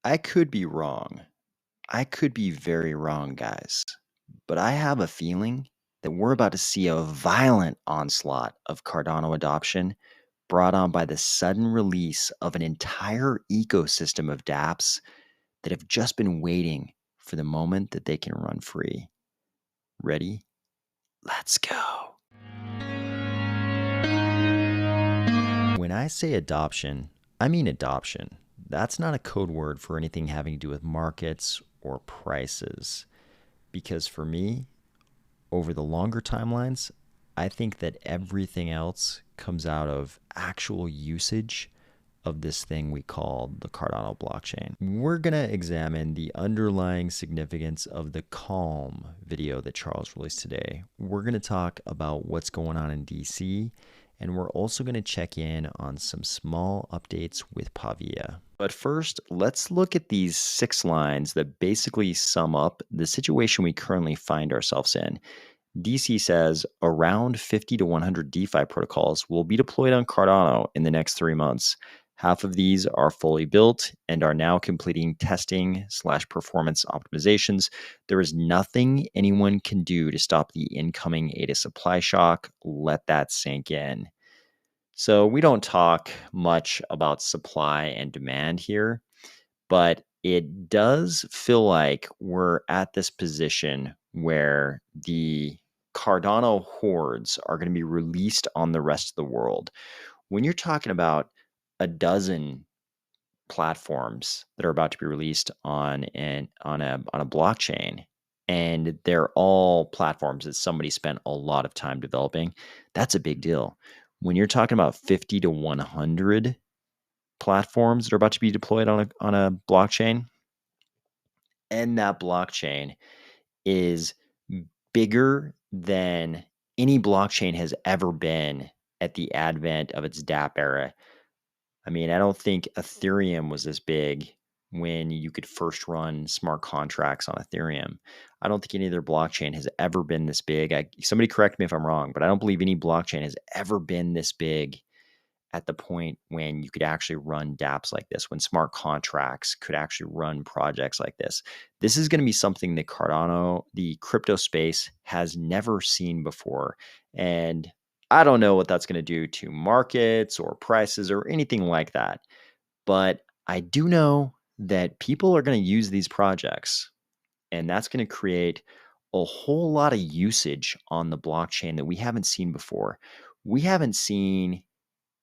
I could be wrong. I could be very wrong, guys. But I have a feeling that we're about to see a violent onslaught of Cardano adoption brought on by the sudden release of an entire ecosystem of dApps that have just been waiting for the moment that they can run free. Ready? Let's go. When I say adoption, I mean adoption. That's not a code word for anything having to do with markets or prices. Because for me, over the longer timelines, I think that everything else comes out of actual usage of this thing we call the Cardano blockchain. We're going to examine the underlying significance of the Calm video that Charles released today. We're going to talk about what's going on in DC, and we're also going to check in on some small updates with Pavia. But first, let's look at these 6 lines that basically sum up the situation we currently find ourselves in. DC says around 50 to 100 DeFi protocols will be deployed on Cardano in the next 3 months. Half of these are fully built and are now completing testing/performance optimizations. There is nothing anyone can do to stop the incoming ADA supply shock. Let that sink in. So we don't talk much about supply and demand here, but it does feel like we're at this position where the Cardano hordes are going to be released on the rest of the world. When you're talking about a dozen platforms that are about to be released on a blockchain, and they're all platforms that somebody spent a lot of time developing, that's a big deal. When you're talking about 50 to 100 platforms that are about to be deployed on a blockchain, and that blockchain is bigger than any blockchain has ever been at the advent of its dApp era. I mean, I don't think Ethereum was this big when you could first run smart contracts on Ethereum. I don't think any other blockchain has ever been this big. Somebody correct me if I'm wrong, but I don't believe any blockchain has ever been this big at the point when you could actually run dApps like this, when smart contracts could actually run projects like this. This is going to be something that Cardano, the crypto space, has never seen before. And I don't know what that's going to do to markets or prices or anything like that. But I do know that people are going to use these projects, and that's going to create a whole lot of usage on the blockchain that we haven't seen before. We haven't seen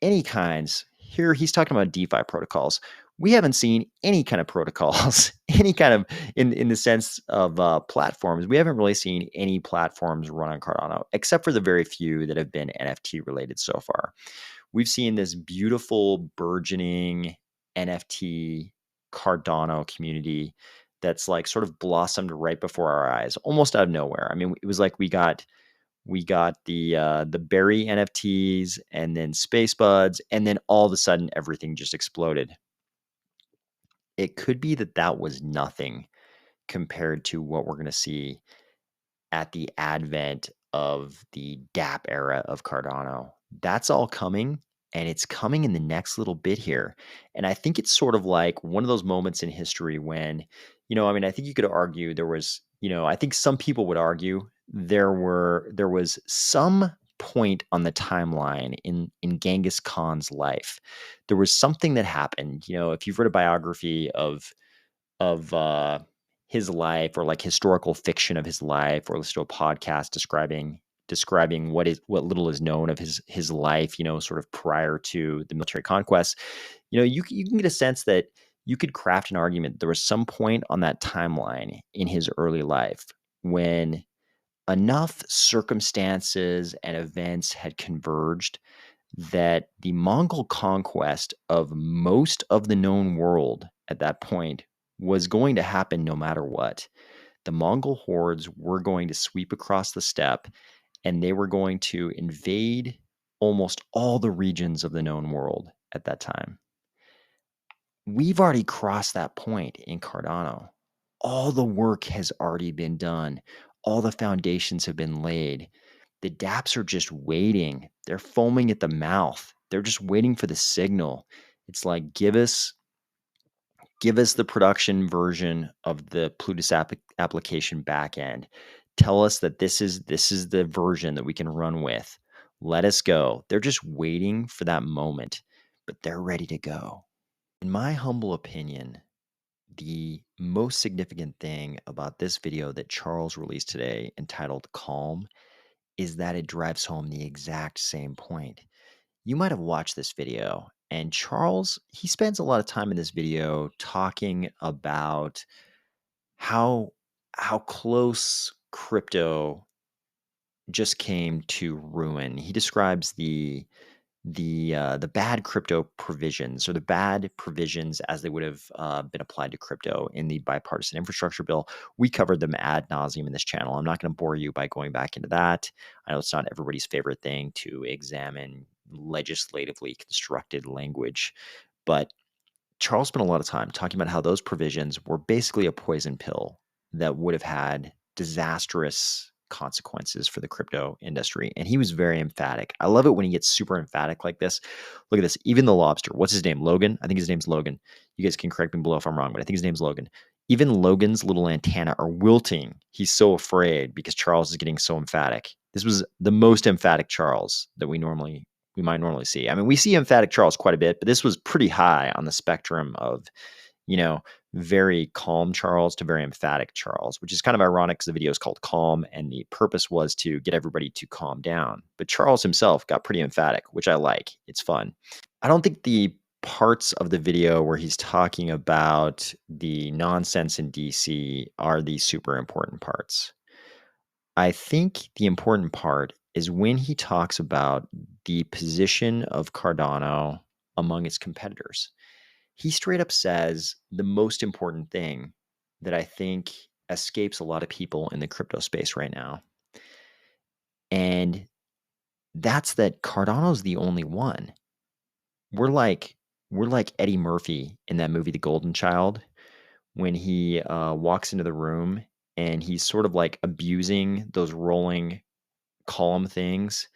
any kinds. Here he's talking about DeFi protocols. We haven't seen any kind of protocols, any kind of in the sense of platforms. We haven't really seen any platforms run on Cardano, except for the very few that have been NFT related so far. We've seen this beautiful burgeoning NFT Cardano community that's like sort of blossomed right before our eyes, almost out of nowhere. I mean, it was like we got the berry NFTs and then space buds, and then all of a sudden everything just exploded. It could be that that was nothing compared to what we're going to see at the advent of the dApp era of Cardano. That's all coming, and it's coming in the next little bit here. And I think it's sort of like one of those moments in history when, I mean, I think you could argue there was, I think some people would argue there was some point on the timeline in Genghis Khan's life. There was something that happened. If you've read a biography of his life, or like historical fiction of his life, or listen to a podcast describing what little is known of his life, sort of prior to the military conquest, you can get a sense that you could craft an argument. There was some point on that timeline in his early life when enough circumstances and events had converged that the Mongol conquest of most of the known world at that point was going to happen no matter what. The Mongol hordes were going to sweep across the steppe, and they were going to invade almost all the regions of the known world at that time. We've already crossed that point in Cardano. All the work has already been done. All the foundations have been laid. The dApps are just waiting. They're foaming at the mouth. They're just waiting for the signal. It's like, give us Give us the production version of the Plutus application backend. Tell us that this is the version that we can run with. Let us go. They're just waiting for that moment, but they're ready to go. In my humble opinion, the most significant thing about this video that Charles released today, entitled Calm, is that it drives home the exact same point. You might have watched this video, and Charles, he spends a lot of time in this video talking about how close crypto just came to ruin. He describes the bad crypto provisions, or the bad provisions as they would have been applied to crypto in the bipartisan infrastructure bill. We covered them ad nauseum in this channel. I'm not going to bore you by going back into that. I know it's not everybody's favorite thing to examine legislatively constructed language, but Charles spent a lot of time talking about how those provisions were basically a poison pill that would have had disastrous consequences for the crypto industry. And he was very emphatic. I love it when he gets super emphatic like this. Look at this. Even the lobster. What's his name? Logan? I think his name's Logan. You guys can correct me below if I'm wrong, but I think his name's Logan. Even Logan's little antenna are wilting. He's so afraid because Charles is getting so emphatic. This was the most emphatic Charles that we might normally see. I mean, we see emphatic Charles quite a bit, but this was pretty high on the spectrum of, very calm Charles to very emphatic Charles, which is kind of ironic because the video is called Calm, and the purpose was to get everybody to calm down. But Charles himself got pretty emphatic, which I like. It's fun. I don't think the parts of the video where he's talking about the nonsense in DC are the super important parts. I think the important part is when he talks about the position of Cardano among its competitors. He straight up says the most important thing that I think escapes a lot of people in the crypto space right now. And that's that Cardano's the only one. We're like Eddie Murphy in that movie, The Golden Child, when he walks into the room and he's sort of like abusing those rolling column things.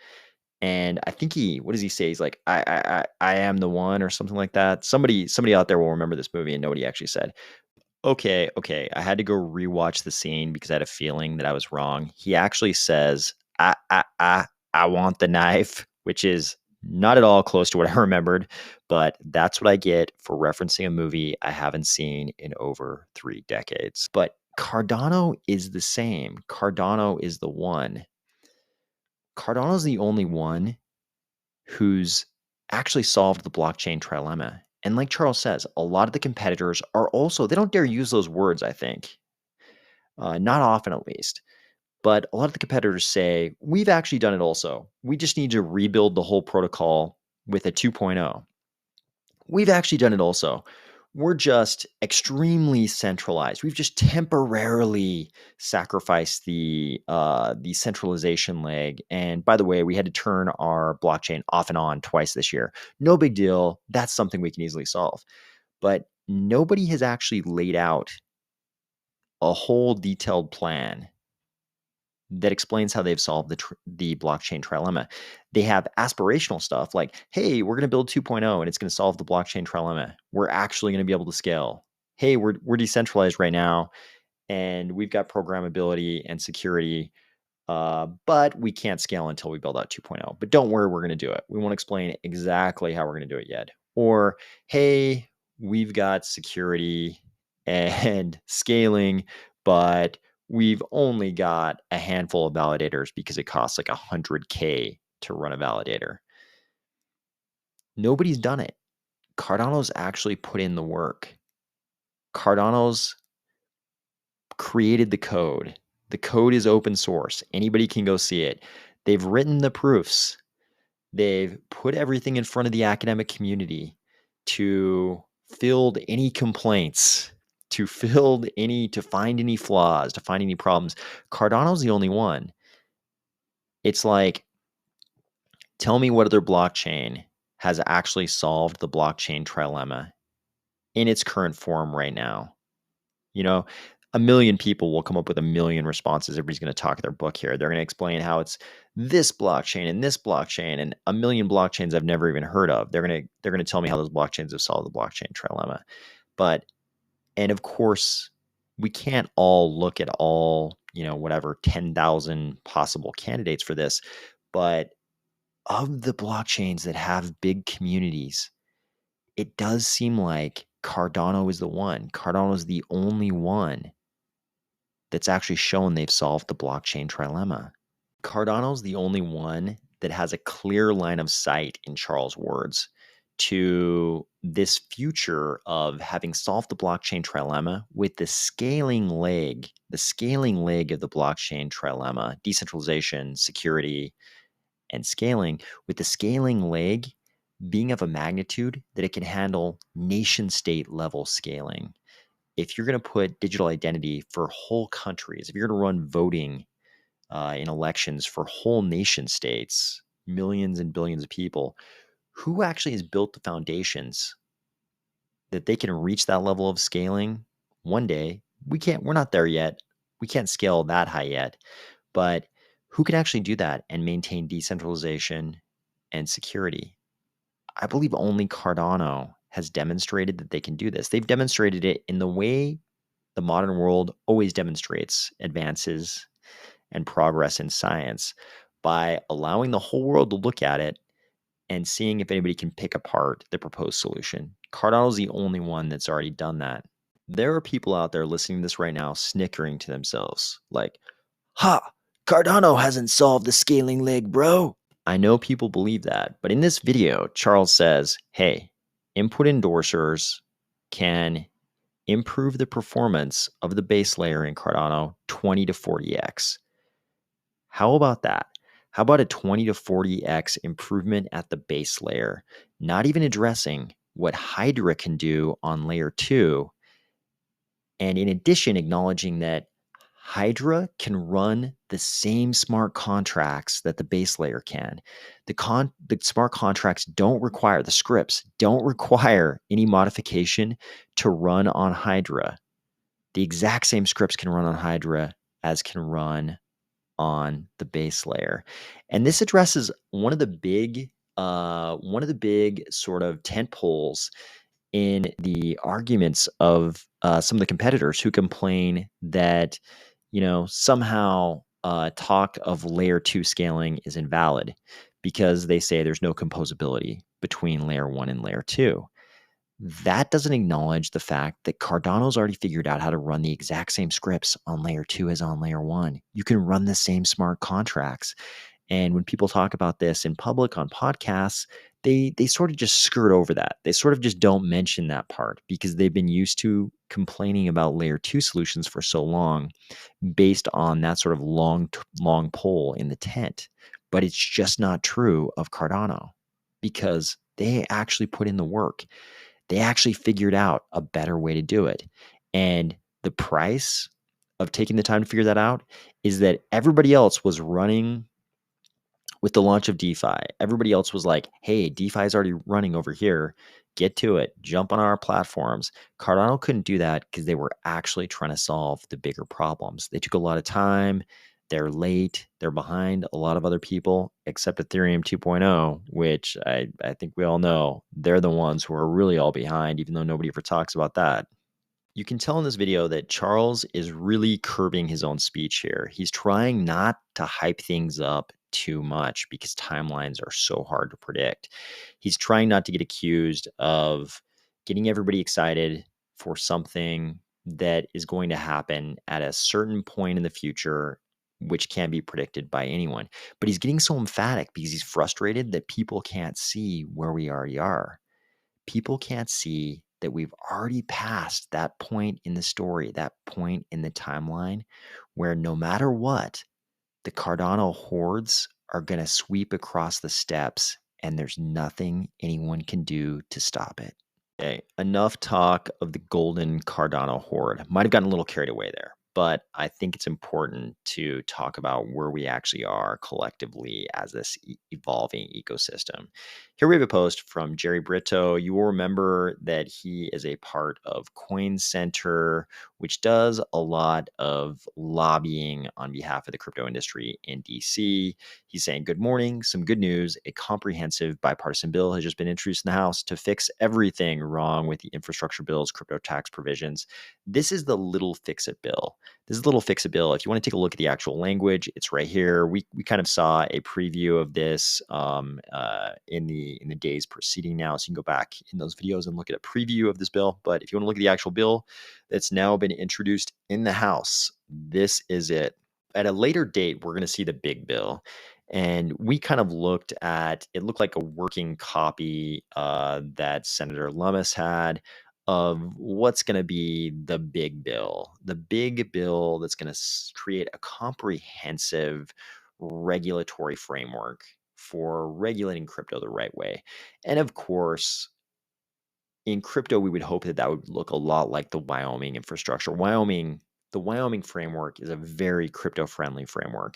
And I think what does he say? He's like, I am the one, or something like that. Somebody out there will remember this movie and know what he actually said. Okay. I had to go rewatch the scene because I had a feeling that I was wrong. He actually says, I want the knife, which is not at all close to what I remembered, but that's what I get for referencing a movie I haven't seen in over 3 decades. But Cardano is the same. Cardano is the one. Cardano's the only one who's actually solved the blockchain trilemma. And like Charles says, a lot of the competitors are also, they don't dare use those words, I think. Not often, at least. But a lot of the competitors say, we've actually done it also. We just need to rebuild the whole protocol with a 2.0. We've actually done it also. We're just extremely centralized. We've just temporarily sacrificed the centralization leg. And by the way, we had to turn our blockchain off and on twice this year. No big deal. That's something we can easily solve. But nobody has actually laid out a whole detailed plan that explains how they've solved the blockchain trilemma. They have aspirational stuff like, hey, we're going to build 2.0 and it's going to solve the blockchain trilemma. We're actually going to be able to scale. Hey, we're decentralized right now and we've got programmability and security, but we can't scale until we build out 2.0. But don't worry, we're going to do it. We won't explain exactly how we're going to do it yet. Or, hey, we've got security and scaling, but we've only got a handful of validators because it costs like $100K to run a validator. Nobody's done it. Cardano's actually put in the work. Cardano's created the code. The code is open source. Anybody can go see it. They've written the proofs. They've put everything in front of the academic community to field any complaints, to find any flaws, to find any problems. Cardano's the only one. It's like, tell me what other blockchain has actually solved the blockchain trilemma in its current form right now. A million people will come up with a million responses. Everybody's going to talk their book here. They're going to explain how it's this blockchain and a million blockchains I've never even heard of. They're going to tell me how those blockchains have solved the blockchain trilemma. But And of course, we can't all look at all, whatever 10,000 possible candidates for this, but of the blockchains that have big communities, it does seem like Cardano is the one. Cardano is the only one that's actually shown they've solved the blockchain trilemma. Cardano's the only one that has a clear line of sight, in Charles' words, to this future of having solved the blockchain trilemma with the scaling leg of the blockchain trilemma, decentralization, security, and scaling, with the scaling leg being of a magnitude that it can handle nation state level scaling. If you're going to put digital identity for whole countries, if you're going to run voting in elections for whole nation states, millions and billions of people, who actually has built the foundations that they can reach that level of scaling one day? We're not there yet. We can't scale that high yet, but who can actually do that and maintain decentralization and security? I believe only Cardano has demonstrated that they can do this. They've demonstrated it in the way the modern world always demonstrates advances and progress in science, by allowing the whole world to look at it and seeing if anybody can pick apart the proposed solution. Cardano is the only one that's already done that. There are people out there listening to this right now snickering to themselves, like, ha, Cardano hasn't solved the scaling leg, bro. I know people believe that, but in this video, Charles says, hey, input endorsers can improve the performance of the base layer in Cardano 20 to 40x. How about that? How about a 20 to 40x improvement at the base layer, not even addressing what Hydra can do on layer 2, and in addition, acknowledging that Hydra can run the same smart contracts that the base layer can. The smart contracts the scripts don't require any modification to run on Hydra. The exact same scripts can run on Hydra as can run on the base layer. And this addresses one of the big sort of tent poles in the arguments of some of the competitors who complain that, somehow talk of layer 2 scaling is invalid because they say there's no composability between layer 1 and layer 2. That doesn't acknowledge the fact that Cardano's already figured out how to run the exact same scripts on layer 2 as on layer 1. You can run the same smart contracts. And when people talk about this in public on podcasts, they sort of just skirt over that. They sort of just don't mention that part because they've been used to complaining about layer 2 solutions for so long based on that sort of long pole in the tent. But it's just not true of Cardano because they actually put in the work. They actually figured out a better way to do it. And the price of taking the time to figure that out is that everybody else was running with the launch of DeFi. Everybody else was like, hey, DeFi is already running over here. Get to it. Jump on our platforms. Cardano couldn't do that because they were actually trying to solve the bigger problems. They took a lot of time. They're late. They're behind a lot of other people, except Ethereum 2.0, which I think we all know they're the ones who are really all behind, even though nobody ever talks about that. You can tell in this video that Charles is really curbing his own speech here. He's trying not to hype things up too much because timelines are so hard to predict. He's trying not to get accused of getting everybody excited for something that is going to happen at a certain point in the future, which can be predicted by anyone. But he's getting so emphatic because he's frustrated that people can't see where we already are. People can't see that we've already passed that point in the story, that point in the timeline where no matter what, the Cardano hordes are going to sweep across the steps and there's nothing anyone can do to stop it. Okay, enough talk of the golden Cardano horde. Might have gotten a little carried away there. but I think it's important to talk about where we actually are collectively as this evolving ecosystem. Here we have a post from Jerry Brito. You will remember that he is a part of Coin Center, which does a lot of lobbying on behalf of the crypto industry in DC. He's saying, "Good morning. Some good news. A comprehensive bipartisan bill has just been introduced in the House to fix everything wrong with the infrastructure bill's crypto tax provisions. This is the little fix-it bill. This is a little fix-it bill. If you want to take a look at the actual language, it's right here. We kind of saw a preview of this in the days preceding now, so you can go back in those videos and look at a preview of this bill. But if you want to look at the actual bill that's now been introduced in the House, this is it. At a later date, we're going to see the big bill. And we kind of looked at it, looked like a working copy that Senator Lummis had of what's going to be the big bill that's going to create a comprehensive regulatory framework for regulating crypto the right way. And of course, in crypto, we would hope that that would look a lot like the Wyoming infrastructure. The Wyoming framework is a very crypto-friendly framework.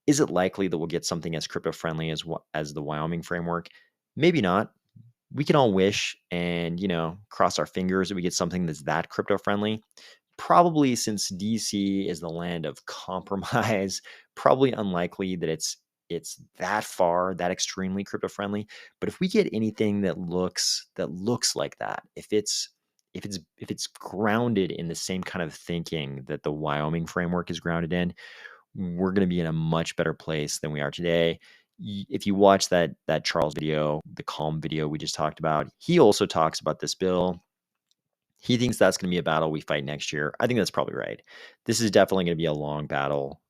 Is it likely that we'll get something as crypto-friendly as the Wyoming framework? Maybe not. We can all wish and, cross our fingers that we get something that's that crypto-friendly. Probably, since DC is the land of compromise, probably unlikely that it's that extremely crypto friendly. But if we get anything that looks like that, if it's grounded in the same kind of thinking that the Wyoming framework is grounded in, we're going to be in a much better place than we are today. If you watch that Charles video, the Calm video we just talked about, he also talks about this bill. He thinks that's going to be a battle we fight next year. I think that's probably right. This is definitely going to be a long battle.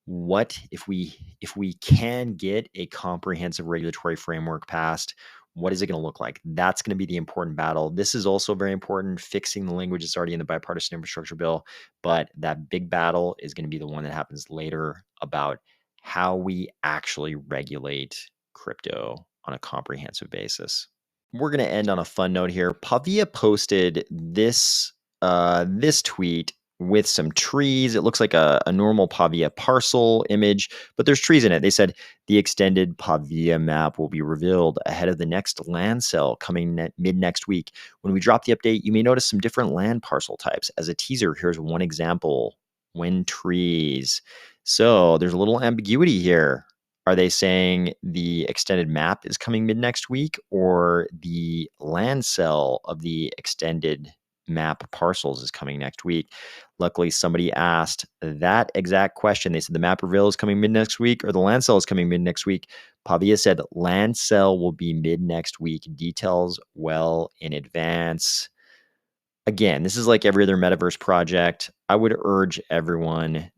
What if we can get a comprehensive regulatory framework passed? What is it going to look like? That's going to be the important battle. This is also very important, fixing the language that's already in the bipartisan infrastructure bill. But that big battle is going to be the one that happens later about how we actually regulate crypto on a comprehensive basis. We're going to end on a fun note here. Pavia posted this tweet with some trees. It looks like a normal Pavia parcel image, but there's trees in it. They said the extended Pavia map will be revealed ahead of the next land sale coming mid next week. When we drop the update, you may notice some different land parcel types. As a teaser, here's one example: when trees. So there's a little ambiguity here. Are they saying the extended map is coming mid next week, or the land sale of the extended map parcels is coming next week? Luckily, somebody asked that exact question. They said the map reveal is coming mid next week, or the land sale is coming mid next week. Pavia said land sale will be mid next week. Details well in advance. Again, this is like every other metaverse project. I would urge everyone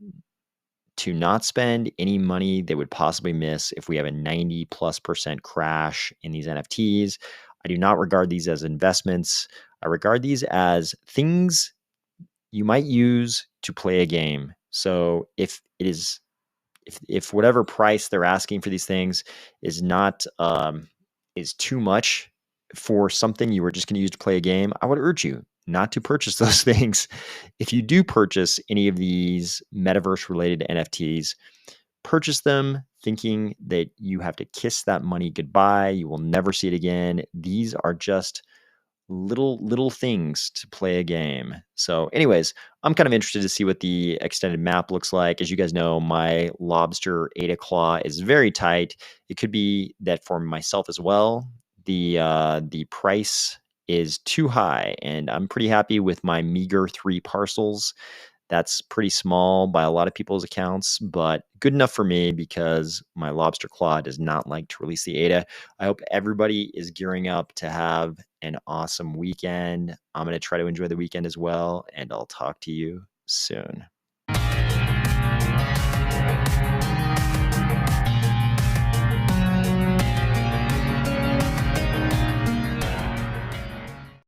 to not spend any money they would possibly miss if we have a 90+% crash in these NFTs. I do not regard these as investments. I regard these as things you might use to play a game. So if whatever price they're asking for these things is not is too much for something you were just going to use to play a game, I would urge you not to purchase those things. If you do purchase any of these metaverse related NFTs, purchase them thinking that you have to kiss that money goodbye. You will never see it again. These are just little things to play a game. So anyways, I'm kind of interested to see what the extended map looks like. As you guys know, my lobster ADA claw is very tight. It could be that for myself as well, the price is too high, and I'm pretty happy with my meager 3 parcels. That's pretty small by a lot of people's accounts, but good enough for me because my lobster claw does not like to release the ADA. I hope everybody is gearing up to have an awesome weekend. I'm going to try to enjoy the weekend as well, and I'll talk to you soon.